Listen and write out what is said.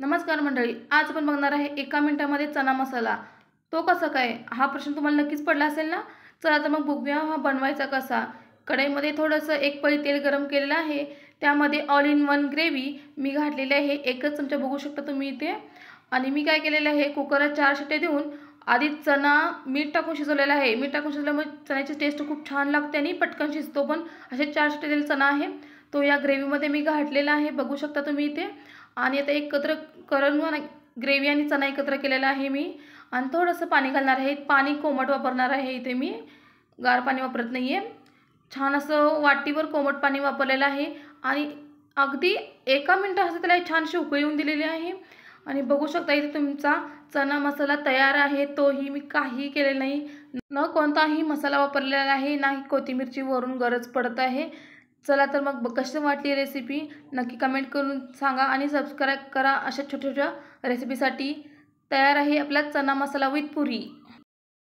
नमस्कार मंडळी, आज आपण बघणार आहे एका मिनिटामध्ये चना मसाला. तो कसा काय हा प्रश्न तुम्हाला नक्कीच पडला असेल ना. चला तर मग बघूया हा बनवायचा कसा. कढईमध्ये थोडंसं एक पळी तेल गरम केलेलं आहे. त्यामध्ये ऑल इन वन ग्रेव्ही मी घातलेली आहे. एकच चमचा बघू शकता तुम्ही इथे. आणि मी काय केलेलं आहे, कुकरला 4 शिट्ट्या देऊन आधी चणा मीठ टाकून शिजवलेला आहे. मीठ टाकून शिजवल्यामुळे चण्याची टेस्ट खूप छान लागते आणि पटकन शिजतो पण. असे 4 शिट्ट्या दिलेला चणा आहे तो या ग्रेव्हीमध्ये मी घातलेला आहे, बघू शकता तुम्ही इथे. आणि आता एकत्र करून ग्रेव्ही आणि चणा एकत्र केलेला आहे मी. आणि थोडंसं पाणी घालणार आहे. पाणी कोमट वापरणार आहे इथे मी, गार पाणी वापरत नाही आहे. छान असं वाटीवर कोमट पाणी वापरलेलं आहे. आणि अगदी एका मिनिटात त्याला छानशी उकळी येऊन दिलेली आहे. आणि बघू शकता इथे तुमचा चना मसाला तयार आहे. तोही मी काहीही केलेलं नाही, न कोणताही मसाला वापरलेला आहे, नाही कोथिंबीरची वरून गरज पडत आहे. चला तर मग कशी वाटली रेसिपी नक्की कमेंट करून सांगा आणि सबस्क्राईब करा. अशा छोट्या छोट्या रेसिपीसाठी तयार आहे आपला चना मसाला विथ पुरी.